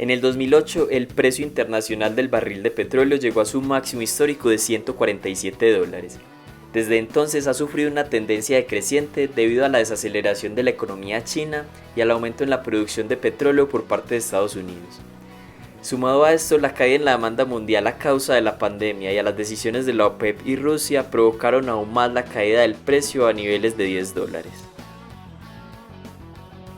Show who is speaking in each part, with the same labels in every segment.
Speaker 1: En el 2008, el precio internacional del barril de petróleo llegó a su máximo histórico de $147. Desde entonces ha sufrido una tendencia decreciente debido a la desaceleración de la economía china y al aumento en la producción de petróleo por parte de Estados Unidos. Sumado a esto, la caída en la demanda mundial a causa de la pandemia y a las decisiones de la OPEP y Rusia provocaron aún más la caída del precio a niveles de $10.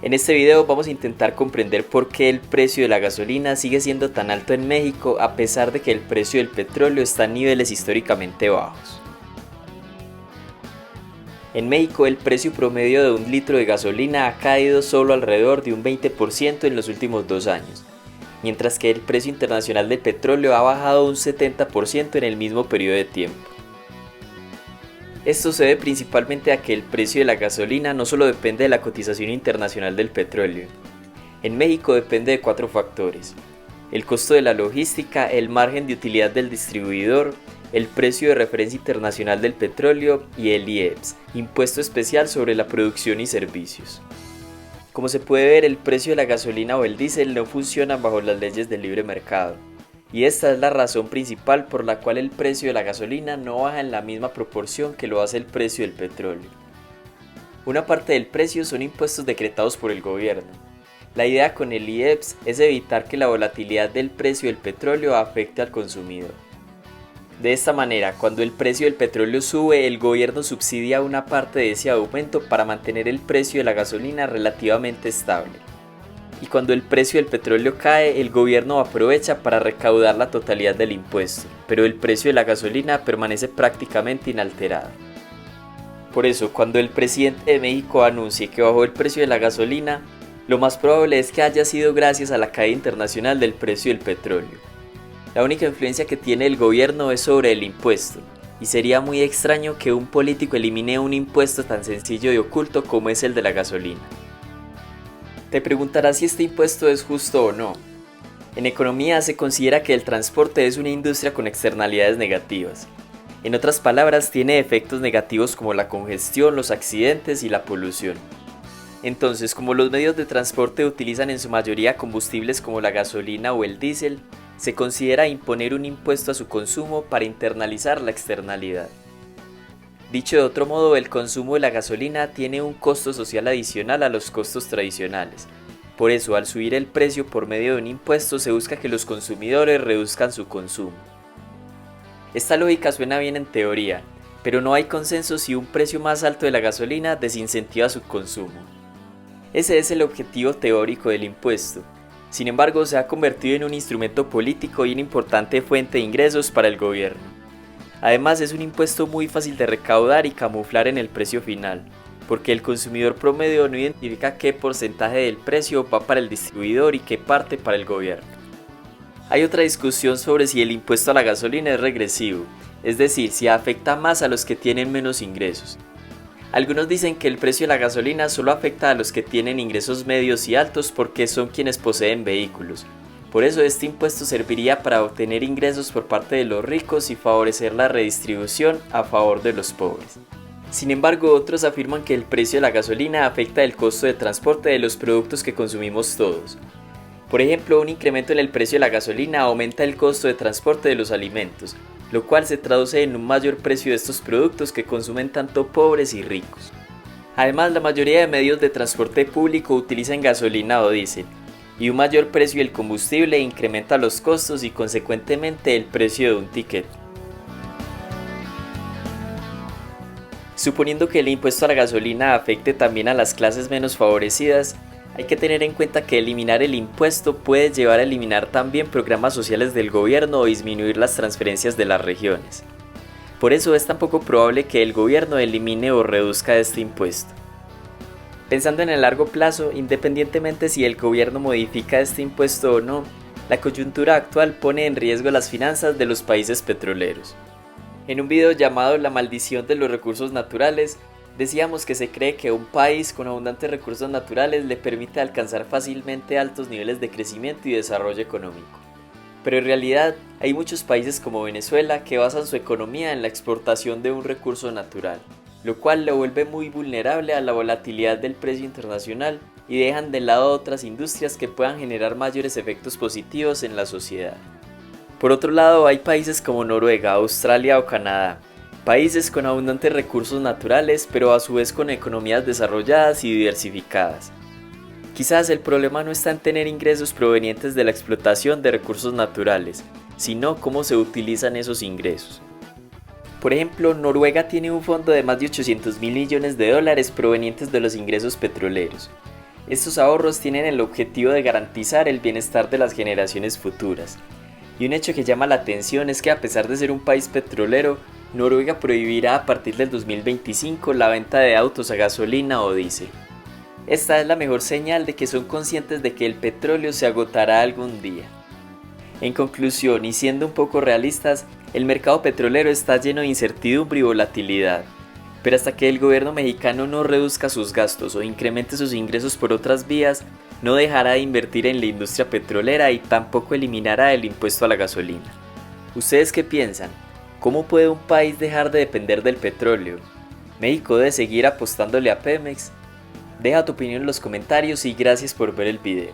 Speaker 1: En este video vamos a intentar comprender por qué el precio de la gasolina sigue siendo tan alto en México a pesar de que el precio del petróleo está en niveles históricamente bajos. En México el precio promedio de un litro de gasolina ha caído solo alrededor de un 20% en los últimos 2 años, mientras que el precio internacional del petróleo ha bajado un 70% en el mismo periodo de tiempo. Esto se debe principalmente a que el precio de la gasolina no solo depende de la cotización internacional del petróleo. En México depende de 4 factores: el costo de la logística, el margen de utilidad del distribuidor, el precio de referencia internacional del petróleo y el IEPS, impuesto especial sobre la producción y servicios. Como se puede ver, el precio de la gasolina o el diésel no funcionan bajo las leyes del libre mercado, y esta es la razón principal por la cual el precio de la gasolina no baja en la misma proporción que lo hace el precio del petróleo. Una parte del precio son impuestos decretados por el gobierno. La idea con el IEPS es evitar que la volatilidad del precio del petróleo afecte al consumidor. De esta manera, cuando el precio del petróleo sube, el gobierno subsidia una parte de ese aumento para mantener el precio de la gasolina relativamente estable. Y cuando el precio del petróleo cae, el gobierno aprovecha para recaudar la totalidad del impuesto, pero el precio de la gasolina permanece prácticamente inalterado. Por eso, cuando el presidente de México anuncie que bajó el precio de la gasolina, lo más probable es que haya sido gracias a la caída internacional del precio del petróleo. La única influencia que tiene el gobierno es sobre el impuesto, y sería muy extraño que un político elimine un impuesto tan sencillo y oculto como es el de la gasolina. Te preguntarás si este impuesto es justo o no. En economía se considera que el transporte es una industria con externalidades negativas. En otras palabras, tiene efectos negativos como la congestión, los accidentes y la polución. Entonces, como los medios de transporte utilizan en su mayoría combustibles como la gasolina o el diésel, se considera imponer un impuesto a su consumo para internalizar la externalidad. Dicho de otro modo, el consumo de la gasolina tiene un costo social adicional a los costos tradicionales. Por eso, al subir el precio por medio de un impuesto, se busca que los consumidores reduzcan su consumo. Esta lógica suena bien en teoría, pero no hay consenso si un precio más alto de la gasolina desincentiva su consumo. Ese es el objetivo teórico del impuesto. Sin embargo, se ha convertido en un instrumento político y una importante fuente de ingresos para el gobierno. Además, es un impuesto muy fácil de recaudar y camuflar en el precio final, porque el consumidor promedio no identifica qué porcentaje del precio va para el distribuidor y qué parte para el gobierno. Hay otra discusión sobre si el impuesto a la gasolina es regresivo, es decir, si afecta más a los que tienen menos ingresos. Algunos dicen que el precio de la gasolina solo afecta a los que tienen ingresos medios y altos porque son quienes poseen vehículos. Por eso este impuesto serviría para obtener ingresos por parte de los ricos y favorecer la redistribución a favor de los pobres. Sin embargo, otros afirman que el precio de la gasolina afecta el costo de transporte de los productos que consumimos todos. Por ejemplo, un incremento en el precio de la gasolina aumenta el costo de transporte de los alimentos, lo cual se traduce en un mayor precio de estos productos que consumen tanto pobres y ricos. Además, la mayoría de medios de transporte público utilizan gasolina o diésel, y un mayor precio del combustible incrementa los costos y consecuentemente el precio de un ticket. Suponiendo que el impuesto a la gasolina afecte también a las clases menos favorecidas, hay que tener en cuenta que eliminar el impuesto puede llevar a eliminar también programas sociales del gobierno o disminuir las transferencias de las regiones. Por eso es tan poco probable que el gobierno elimine o reduzca este impuesto. Pensando en el largo plazo, independientemente si el gobierno modifica este impuesto o no, la coyuntura actual pone en riesgo las finanzas de los países petroleros. En un video llamado La maldición de los recursos naturales, decíamos que se cree que un país con abundantes recursos naturales le permite alcanzar fácilmente altos niveles de crecimiento y desarrollo económico. Pero en realidad hay muchos países como Venezuela que basan su economía en la exportación de un recurso natural, lo cual lo vuelve muy vulnerable a la volatilidad del precio internacional y dejan de lado otras industrias que puedan generar mayores efectos positivos en la sociedad. Por otro lado, hay países como Noruega, Australia o Canadá, países con abundantes recursos naturales, pero a su vez con economías desarrolladas y diversificadas. Quizás el problema no está en tener ingresos provenientes de la explotación de recursos naturales, sino cómo se utilizan esos ingresos. Por ejemplo, Noruega tiene un fondo de más de 800.000 millones de dólares provenientes de los ingresos petroleros. Estos ahorros tienen el objetivo de garantizar el bienestar de las generaciones futuras. Y un hecho que llama la atención es que a pesar de ser un país petrolero, Noruega prohibirá a partir del 2025 la venta de autos a gasolina o diésel. Esta es la mejor señal de que son conscientes de que el petróleo se agotará algún día. En conclusión, y siendo un poco realistas, el mercado petrolero está lleno de incertidumbre y volatilidad, pero hasta que el gobierno mexicano no reduzca sus gastos o incremente sus ingresos por otras vías, no dejará de invertir en la industria petrolera y tampoco eliminará el impuesto a la gasolina. ¿Ustedes qué piensan? ¿Cómo puede un país dejar de depender del petróleo? ¿México debe seguir apostándole a Pemex? Deja tu opinión en los comentarios y gracias por ver el video.